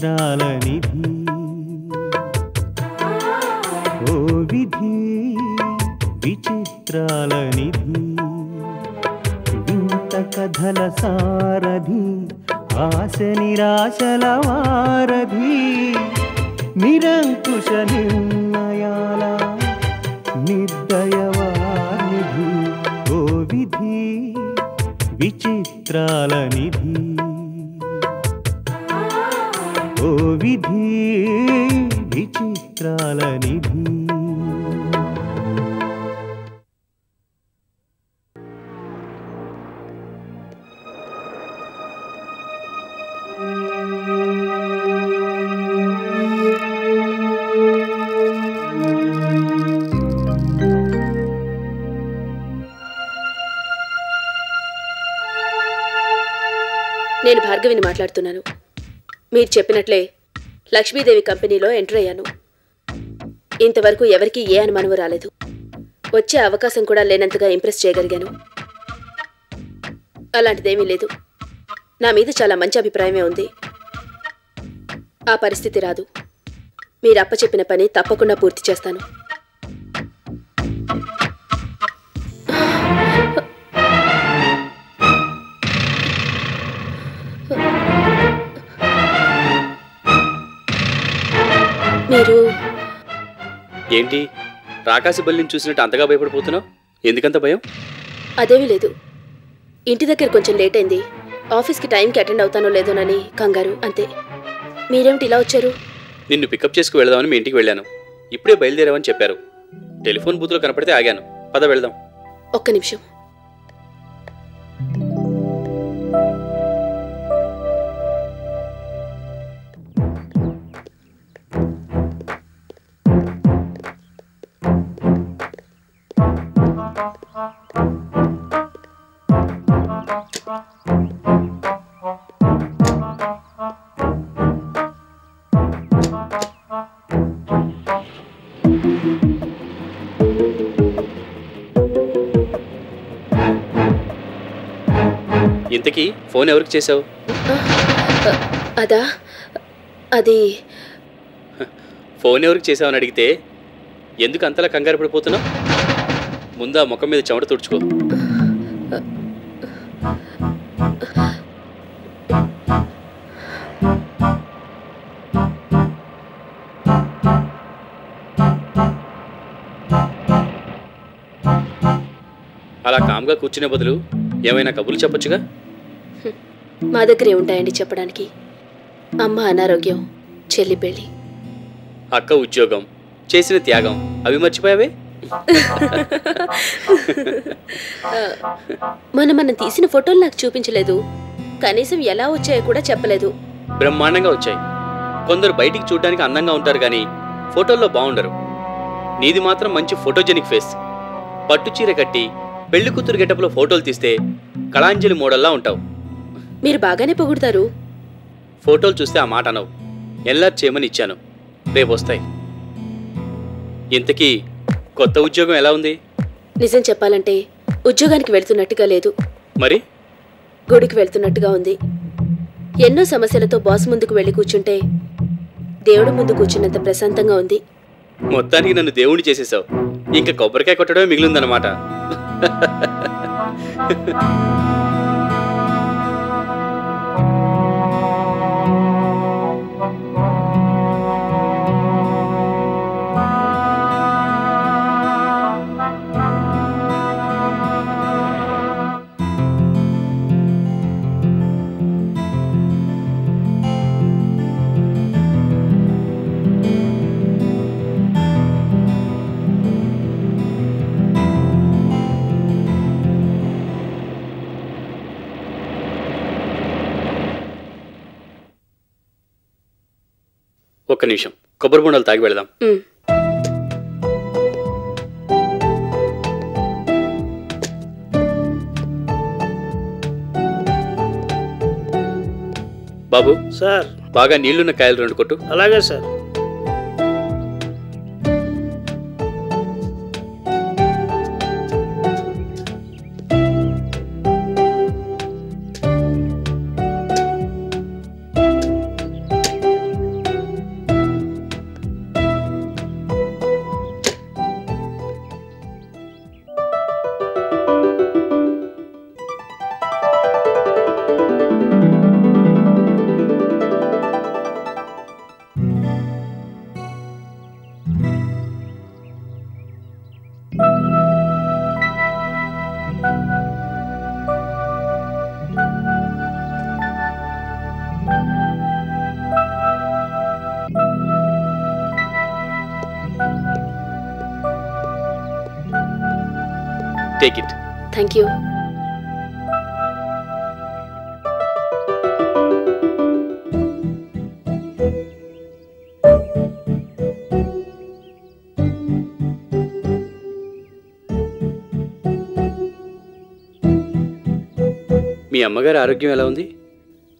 విచిత్రాల నిధి ఓ విధి విచిత్రాల నిధి వింత కథల సారథి ఆశ నిరాశల వారధి నిరంకుశ నిర్ణయాల నిర్దయవానిధి ఓ విధి విచిత్రాల నిధి ఓ విధి విచిత్రాల నిధి. నేను భార్గవిని మాట్లాడుతున్నాను. మీరు చెప్పినట్లే లక్ష్మీదేవి కంపెనీలో ఎంటర్ అయ్యాను. ఇంతవరకు ఎవరికీ ఏ అనుమానం రాలేదు. వచ్చే అవకాశం కూడా లేనంతగా ఇంప్రెస్ చేయగలిగాను. అలాంటిదేమీ లేదు. నా మీద చాలా మంచి అభిప్రాయమే ఉంది. ఆ పరిస్థితి రాదు. మీరు అప్పచెప్పిన పని తప్పకుండా పూర్తి చేస్తాను. మీరు ఏంటి రాకాసి బల్లిని చూసినట్టు అంతగా భయపడిపోతున్నావు? ఎందుకంత భయం? అదేమీ లేదు. ఇంటి దగ్గర కొంచెం లేట్ అయింది. ఆఫీస్కి టైంకి అటెండ్ అవుతానో లేదోనని కంగారు, అంతే. మీరేమిటి ఇలా వచ్చారు? నిన్ను పికప్ చేసుకు వెళదామని మీ ఇంటికి వెళ్ళాను. ఇప్పుడే బయలుదేరామని చెప్పారు. టెలిఫోన్ బూత్లో కనపడితే ఆగాను. పద వెళ్దాం. ఒక్క నిమిషం. ఇంతకీ ఫోన్ ఎవరికి చేసావు? అదా, అది ఫోన్ ఎవరికి చేసావని అడిగితే ఎందుకు అంతలా కంగారు పడిపోతున్నావు? ముందా ముఖం మీద చెమట తుడుచుకో. అలా కామ్గా కూర్చునే బదులు ఏమైనా కబుర్లు చెప్పొచ్చుగా? మా దగ్గరే ఉంటాయండి చెప్పడానికి. అమ్మ అనారోగ్యం, చెల్లి పెళ్ళి, అక్క ఉద్యోగం, చేసిన త్యాగం అవి మర్చిపోయావే? మనం తీసిన ఫోటోలు నాకు చూపించలేదు. కనీసం ఎలా వచ్చాయో కూడా చెప్పలేదు. బ్రహ్మాండంగా వచ్చాయి. కొందరు బయటికి చూడడానికి అందంగా ఉంటారు కానీ ఫోటోల్లో బాగుండరు. నీది మాత్రం మంచి ఫోటోజెనిక్ ఫేస్. పట్టు చీర కట్టి పెళ్లి కూతురు గెటప్లో ఫోటోలు తీస్తే కళాంజలి మోడల్లా ఉంటావు. మీరు బాగానే పొగుడతారు. ఫోటోలు చూస్తే ఆ మాట అనవు. ఎల్ఆర్ చేయమని ఇచ్చాను, రేపు వస్తాయి. ఇంతకీ కొత్త ఉద్యోగం ఎలా ఉంది? నిజం చెప్పాలంటే ఉద్యోగానికి వెళ్తున్నట్టుగా లేదు. మరి గుడికి వెళ్తున్నట్టుగా ఉంది. ఎన్నో సమస్యలతో బాస్ ముందుకు వెళ్ళి కూర్చుంటే దేవుడి ముందు కూర్చున్నంత ప్రశాంతంగా ఉంది. మొత్తానికి నన్ను దేవుణ్ణి చేసేసావు. ఇంకా కొబ్బరికాయ కొట్టడమే మిగిలిందన్నమాట. ఒక్క నిమిషం, కొబ్బరి బొండాలు తాగి వెళదాం. బాబు సార్, బాగా నీళ్లున్న కాయలు 2 కొట్టు. అలాగే sir. Take it. Thank you. మీ అమ్మగారి ఆరోగ్యం ఎలా ఉంది?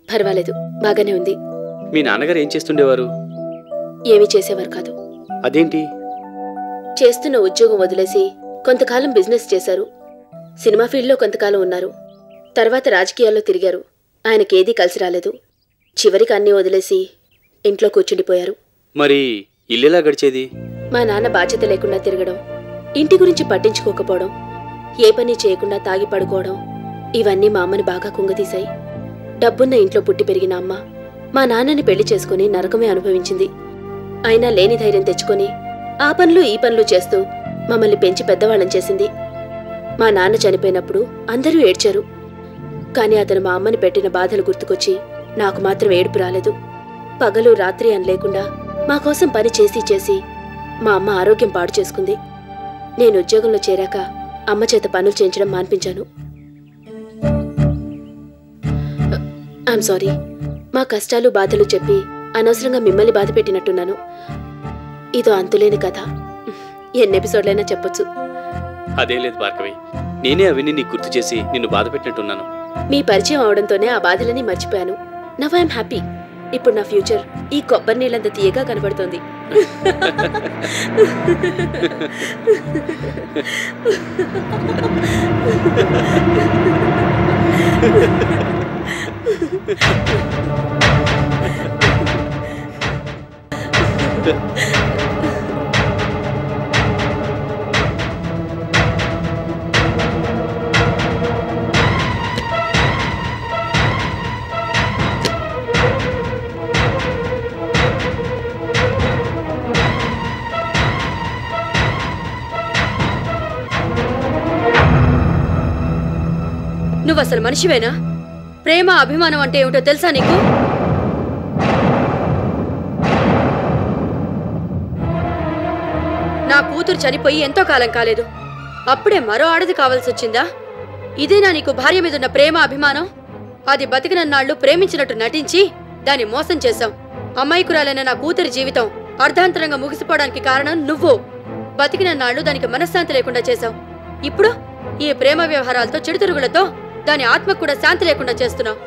పర్వాలేదు, బాగానే ఉంది. మీ నాన్నగారు ఏం చేస్తుండేవారు? ఏమీ చేసేవారు కాదు. అదేంటి? చేస్తున్న ఉద్యోగం వదిలేసి కొంతకాలం బిజినెస్ చేశారు. సినిమా ఫీల్డ్లో కొంతకాలం ఉన్నారు. తర్వాత రాజకీయాల్లో తిరిగారు. ఆయనకేదీ కలిసి రాలేదు. చివరికి అన్నీ వదిలేసి ఇంట్లో కూర్చుండిపోయారు. మరి ఇల్లెలా గడిచేది? మా నాన్న బాధ్యత లేకుండా తిరగడం, ఇంటి గురించి పట్టించుకోకపోవడం, ఏ పని చేయకుండా తాగి పడుకోవడం, ఇవన్నీ మా అమ్మని బాగా కుంగతీశాయి. డబ్బున్న ఇంట్లో పుట్టి పెరిగిన అమ్మ మా నాన్నని పెళ్లి చేసుకుని నరకమే అనుభవించింది. అయినా లేని ధైర్యం తెచ్చుకొని ఆ పనులు ఈ పనులు చేస్తూ మమ్మల్ని పెంచి పెద్దవాళ్ళం చేసింది. మా నాన్న చనిపోయినప్పుడు అందరూ ఏడ్చారు. కానీ అతను మా అమ్మని పెట్టిన బాధలు గుర్తుకొచ్చి నాకు మాత్రం ఏడుపు రాలేదు. పగలు రాత్రి అని లేకుండా మా కోసం పని చేసి చేసి మా అమ్మ ఆరోగ్యం పాడు చేసుకుంది. నేను ఉద్యోగంలో చేరాక అమ్మ చేత పనులు చేయించడం మాన్పించాను. I'm sorry. మా కష్టాలు బాధలు చెప్పి అనవసరంగా మిమ్మల్ని బాధ పెట్టినట్టున్నాను. ఇదో అంతులేని కథ. ఎన్ని ఎపిసోడ్లైనా చెప్పొచ్చు. అదేం లేదు భార్గవి, నేనే అవన్నీ నీకు గుర్తు చేసి నిన్ను బాధ పెట్టినట్టున్నాను. మీ పరిచయం అవడంతోనే ఆ బాధలని మర్చిపోయాను. Now I'm happy. ఇప్పుడు నా ఫ్యూచర్ ఈ కొబ్బరి నీళ్ళంత తీయగా కనబడుతోంది. నువ్వు అసలు మనిషివేనా? ప్రేమ అభిమానం అంటే ఏమిటో తెలుసా నీకు? నా కూతురు చనిపోయి ఎంతో కాలం కాలేదు, అప్పుడే మరో ఆడది కావాల్సి వచ్చిందా? ఇదేనా నీకు భార్య మీదున్న ప్రేమ అభిమానం? అది బతికినన్నాళ్లు ప్రేమించినట్టు నటించి దాన్ని మోసం చేశావు. అమ్మాయికురాలైన నా కూతురి జీవితం అర్ధాంతరంగా ముగిసిపోవడానికి కారణం నువ్వు. బతికినన్నాళ్లు దానికి మనశ్శాంతి లేకుండా చేశావు. ఇప్పుడు ఈ ప్రేమ వ్యవహారాలతో చెడుతిరుగులతో దాని ఆత్మకు కూడా శాంతి లేకుండా చేస్తున్నావు.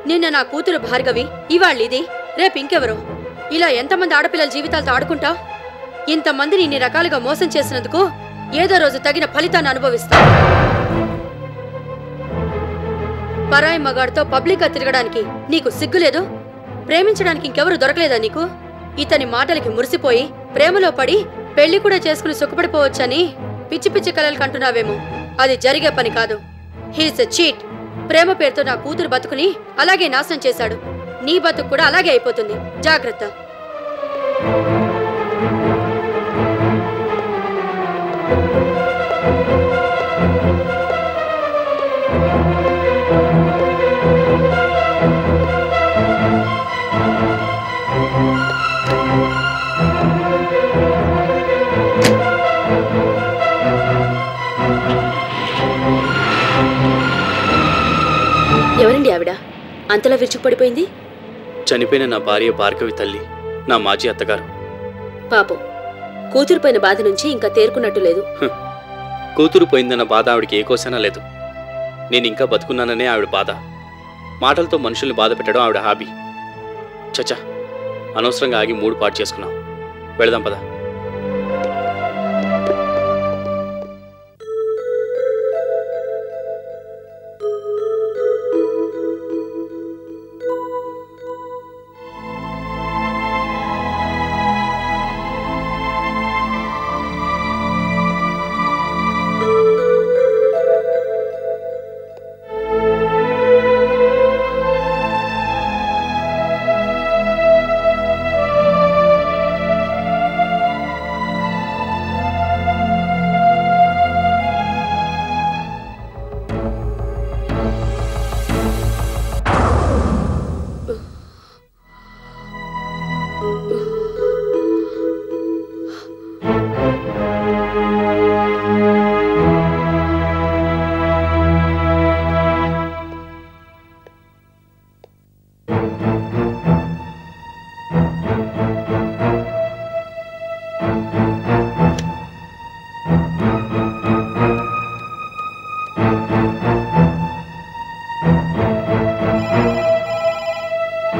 నిన్న నా కూతురు భార్గవి, ఇవాళ్ళిది, రేపు ఇంకెవరో. ఇలా ఎంతమంది ఆడపిల్లల జీవితాలతో ఆడుకుంటావు? ఇంతమందిని ఇన్ని రకాలుగా మోసం చేసినందుకు ఏదో రోజు తగిన ఫలితాన్ని అనుభవిస్తావు. పరాయి మగాడితో పబ్లిక్గా తిరగడానికి నీకు సిగ్గులేదు? ప్రేమించడానికి ఇంకెవరు దొరకలేదా నీకు? ఇతని మాటలకి మురిసిపోయి ప్రేమలో పడి పెళ్లి కూడా చేసుకుని సుఖపడిపోవచ్చని పిచ్చి పిచ్చి కలలు కంటున్నావేమో. అది జరిగే పని కాదు. He's a cheat. ప్రేమ పేరుతో నా కూతురు బతుకుని అలాగే నాశనం చేశాడు. నీ బతుకు కూడా అలాగే అయిపోతుంది. జాగ్రత్త. ఎవరండి ఆవిడ? అంతలా విరుచుకుపడిపోయింది. చనిపోయిన నా భార్య భార్గవి తల్లి, నా మాజీ అత్తగారు. పాపం, కూతురుపోయిన బాధ నుంచి ఇంకా తేరుకున్నట్టు లేదు. కూతురు పోయిందన్న బాధ ఆవిడికి ఏ కోసైనా లేదు. నేను ఇంకా బతుకున్నాననే ఆవిడ బాధ. మాటలతో మనుషుల్ని బాధ పెట్టడం ఆవిడ హాబీ. చచ్చా, అనవసరంగా ఆగి మూడు పాటు చేసుకున్నాం. వెళదాం పద. హలో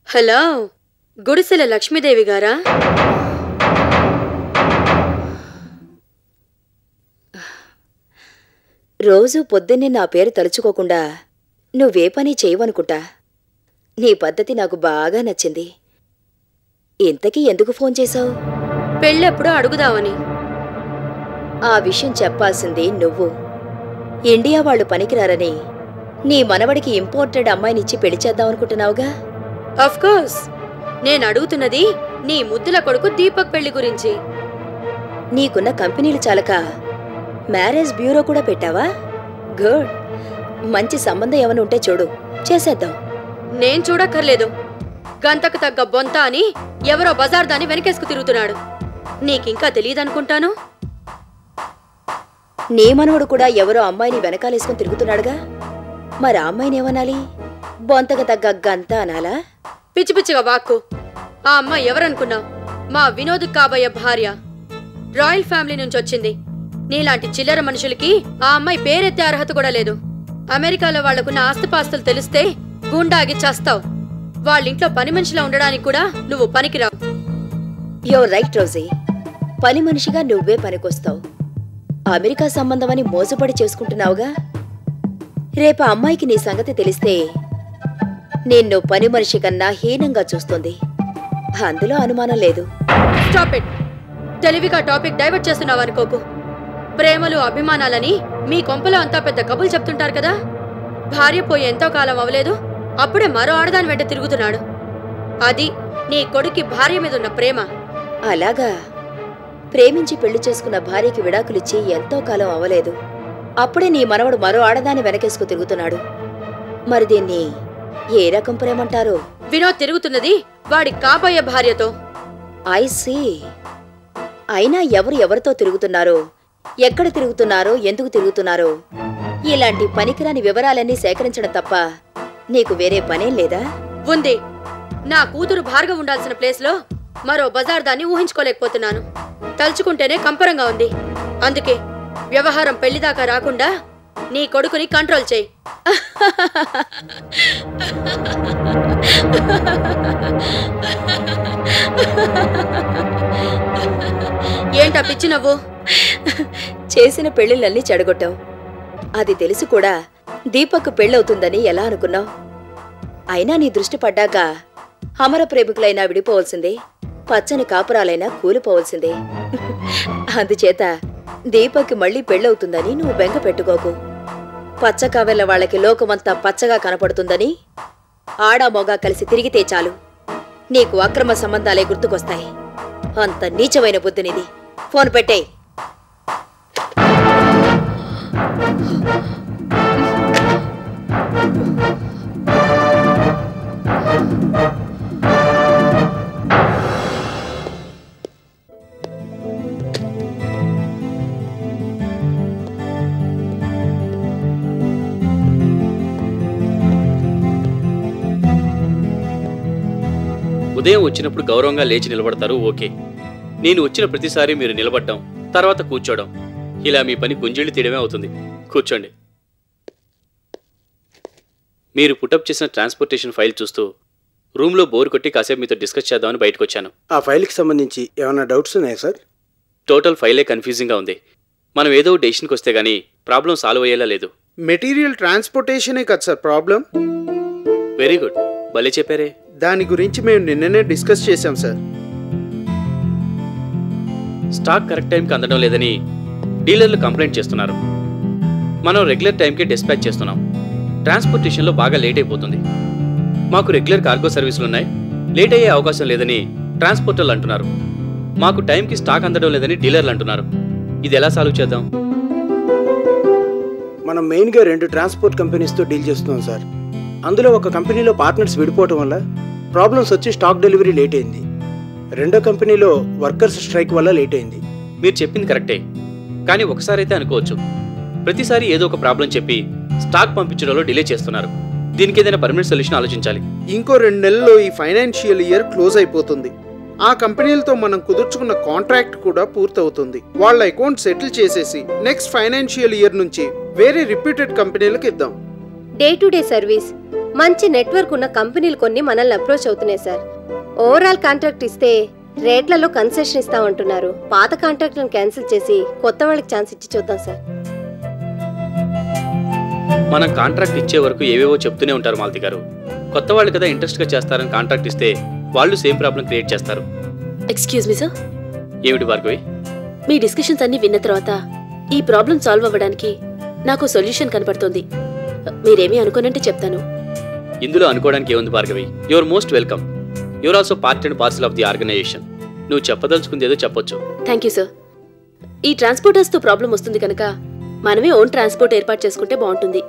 హలో, గుడిసెల లక్ష్మీదేవి గారా? రోజూ పొద్దున్నే నా పేరు తలుచుకోకుండా నువ్వే పని చేయవనుకుంటా. నీ పద్ధతి నాకు బాగా నచ్చింది. ఇంతకీ ఎందుకు ఫోన్ చేశావు? పెళ్ళెప్పుడో అడుగుదామని. ఆ విషయం చెప్పాల్సింది నువ్వు. ఇండియా వాళ్ళు పనికిరారని నీ మనవడికి ఇంపోర్టెడ్ అమ్మాయినిచ్చి పెళ్లి చేద్దామనుకుంటున్నావుగా? కోర్స్, నేను అడుగుతున్నది నీ ముద్దుల కొడుకు దీపక్ పెళ్లి గురించి. నీకున్న కంపెనీలు చాలక మ్యారేజ్ బ్యూరో కూడా పెట్టావా? గుడ్. మంచి సంబంధం ఏమైనా ఉంటే చూడు, చేసేద్దాం. నేను చూడక్కర్లేదు. గంతకు తగ్గ బొంత అని ఎవరో బజార్ దాన్ని వెనకేసుకు తిరుగుతున్నాడు. నీకింకా తెలియదనుకుంటాను. నీ మనవడు కూడా ఎవరో అమ్మాయిని వెనకాలేసుకుని తిరుగుతున్నాడుగా, మరి ఆ అమ్మాయిని ఏమనాలి? బొంతకు తగ్గ గంత అనాలా? పిచ్చి పిచ్చిగా వాక్కు. ఆ అమ్మాయి ఎవరనుకున్నావు? మా వినోద్ కాబోయే భార్య. రాయల్ ఫ్యామిలీ నుంచి వచ్చింది. నీలాంటి చిల్లర మనుషులకి ఆ అమ్మాయి పేరెత్తే అర్హత కూడా లేదు. అమెరికాలో వాళ్లకున్న ఆస్తిపాస్తులు తెలిస్తే గుండాగి చస్తావు. వాళ్ళింట్లో పని మనిషిలా ఉండడానికి కూడా నువ్వు పనికిరావు. Your right Rosy. పని మనిషిగా నువ్వే పనికొస్తావు. అమెరికా సంబంధమని మోసపడి చేసుకుంటున్నావుగా. రేపు అమ్మాయికి నీ సంగతి తెలిస్తే నిన్ను పని మనిషి కన్నా హీనంగా చూస్తుంది. అందులో అనుమానం లేదు. Stop it. తెలివిగా టాపిక్ డైవర్ట్ చేస్తున్నావు అనుకోకు. ప్రేమలు అభిమానాలని మీ కొంపలో అంతా పెద్ద కబులు చెప్తుంటారు కదా. భార్య పోయి ఎంతో కాలం అవలేదు, అప్పుడే మరో ఆడదాని వెంట తిరుగుతున్నాడు. అది నీ కొడుక్కి భార్య మీద ఉన్న ప్రేమ. అలాగా? ప్రేమించి పెళ్లి చేసుకున్న భార్యకి విడాకులిచ్చి ఎంతో కాలం అవలేదు, అప్పుడే నీ మనవడు మరో ఆడదాన్ని వెనకేసుకు తిరుగుతున్నాడు. మరి దీన్ని ఏ రకం ప్రేమంటారు? వినోద్ తిరుగుతున్నది వాడి కాబోయే భార్యతో. I see. అయినా ఎవరితో తిరుగుతున్నారో, ఎక్కడ తిరుగుతున్నారో, ఎందుకు తిరుగుతున్నారో ఇలాంటి పనికిరాని వివరాలన్నీ సేకరించడం తప్ప నీకు వేరే పనేం లేదా? ఉంది. నా కూతురు భార్గవ్ ఉండాల్సిన ప్లేస్లో మరో బజార్ దాన్ని ఊహించుకోలేకపోతున్నాను. తలుచుకుంటేనే కంపరంగా ఉంది. అందుకే వ్యవహారం పెళ్లిదాకా రాకుండా నీ కొడుకుని కంట్రోల్ చేయి. ఏంటా పిచ్చి నవ్వు? చేసిన పెళ్లిళ్ళన్నీ చెడగొట్టావు. అది తెలిసి కూడా దీపక్ పెళ్ళవుతుందని ఎలా అనుకున్నావు? అయినా నీ దృష్టి పడ్డాక అమర ప్రేమికులైనా విడిపోవలసిందే, పచ్చని కాపురాలైనా కూలిపోవలసిందే. అందుచేత దీపక్ మళ్లీ పెళ్ళవుతుందని నువ్వు బెంగ పెట్టుకోకు. పచ్చ కావెళ్ళ వాళ్ళకి లోకమంతా పచ్చగా కనపడుతుందని ఆడా మొగా కలిసి తిరిగితే చాలు నీకు అక్రమ సంబంధాలే గుర్తుకొస్తాయి. అంత నీచమైన బుద్ధినిది. ఫోన్ పెట్టేయ్. ఉదయం వచ్చినప్పుడు గౌరవంగా లేచి నిలబడతారు, ఓకే. నేను వచ్చిన ప్రతిసారి మీరు నిలబడ్డం, తర్వాత కూర్చోవడం, ఇలా మీ పని గుంజిళ్ళు తీయడమే అవుతుంది. కూర్చోండి. మీరు పుటప్ చేసిన ట్రాన్స్పోర్టేషన్ ఫైల్ చూస్తూ రూమ్లో బోర్ కొట్టి కాసేపు మీతో డిస్కస్ చేద్దామని బయటకు వచ్చాను. ఆ ఫైల్కి సంబంధించి ఏమైనా డౌట్స్ ఉన్నాయా సార్? టోటల్ ఫైలే కన్ఫ్యూజింగ్గా ఉంది. మనం ఏదో డెసిషన్కి వస్తే గానీ ప్రాబ్లం సాల్వ్ అయ్యేలా లేదు. మెటీరియల్ ట్రాన్స్పోర్టేషనే కదా సార్ ప్రాబ్లం? వెరీ గుడ్, భలే చెప్పారే. దాని గురించి మేము నిన్ననే డిస్కస్ చేశాం సార్. స్టాక్ కరెక్ట్ టైంకి అందడం లేదని డీలర్లు కంప్లైంట్ చేస్తున్నారు. మనం రెగ్యులర్ టైంకి డిస్పాచ్ చేస్తున్నాం. ట్రాన్స్పోర్టేషన్లో బాగా లేట్ అయిపోతుంది. మాకు రెగ్యులర్ కార్గో సర్వీసులు ఉన్నాయి, లేట్ అయ్యే అవకాశం లేదని ట్రాన్స్పోర్టర్లు అంటున్నారు. మాకు టైంకి స్టాక్ అందడం లేదని డీలర్లు అంటున్నారు. ఇది ఎలా సాల్వ్ చేద్దాం? మనం మెయిన్గా 2 ట్రాన్స్పోర్ట్ కంపెనీస్తో డీల్ చేస్తున్నాం సార్. అందులో ఒక కంపెనీలో పార్ట్నర్స్ విడిపోవటం వల్ల ప్రాబ్లమ్స్ వచ్చి స్టాక్ డెలివరీ లేట్ అయింది. రెండో కంపెనీలో వర్కర్స్ స్ట్రైక్ వల్ల లేట్ అయింది. మీరు చెప్పింది కరెక్టే, కానీ ఒకసారి అయితే అనుకోవచ్చు. ప్రతిసారి ఏదో ఒక ప్రాబ్లం చెప్పి స్టాక్ పంపించడంలో డిలే చేస్తున్నారు. దీనికి ఏదైనా పర్మనెంట్ సొల్యూషన్ ఆలోచించాలి. ఇంకో 2 నెలల్లో ఈ ఫైనాన్షియల్ ఇయర్ క్లోజ్ అయిపోతుంది. ఆ కంపెనీలతో మనం కుదుర్చుకున్న కాంట్రాక్ట్ కూడా పూర్తవుతుంది. వాళ్ళ అకౌంట్ సెటిల్ చేసేసి నెక్స్ట్ ఫైనాన్షియల్ ఇయర్ నుంచి వేరే రిప్యూటెడ్ కంపెనీలకు ఇద్దాం. డే టు డే సర్వీస్, మంచి నెట్వర్క్ ఉన్న కంపెనీలు కొన్ని మనల్ని అప్రోచ్ అవుతున్నాయి సార్. ఓవరాల్ కాంట్రాక్ట్ ఇస్తే రేట్లలో కన్సెషన్ ఇస్తామంటున్నారు. పాత కాంట్రాక్ట్లను క్యాన్సిల్ చేసి కొత్త వాళ్ళకి ఛాన్స్ ఇచ్చి చూద్దాం సార్. మనం కాంట్రాక్ట్ ఇచ్చే వరకు ఏవేవో చెప్తూనే ఉంటారు మాలతి గారు. కొత్త వాళ్ళు కదా ఇంట్రెస్ట్గా చేస్తారని కాంట్రాక్ట్ ఇస్తే వాళ్ళు సేమ్ ప్రాబ్లం క్రియేట్ చేస్తారు. Excuse me sir. ఏమిటి భార్గవి? మీ డిస్కషన్స్ అన్ని విన్న తర్వాత ఈ ప్రాబ్లం సాల్వ్ అవ్వడానికి నాకు సొల్యూషన్ కనపడుతుంది. మీరేమీ అనుకోనంటే చెప్తాను. ఇందులో అనుకోవడానికి ఏముంది Bhargavi? Your most welcome. Your also part and parcel of the organisation. నువ్వు చెప్పదలుచుకుంది ఏదో చెప్పొచ్చు. Thank you sir. ఈ ట్రాన్స్పోర్టర్స్తో ప్రాబ్లం వస్తుంది కనుక మనమే ఓన్ ట్రాన్స్పోర్ట్ ఏర్పాటు చేసుకుంటే బాగుంటుంది.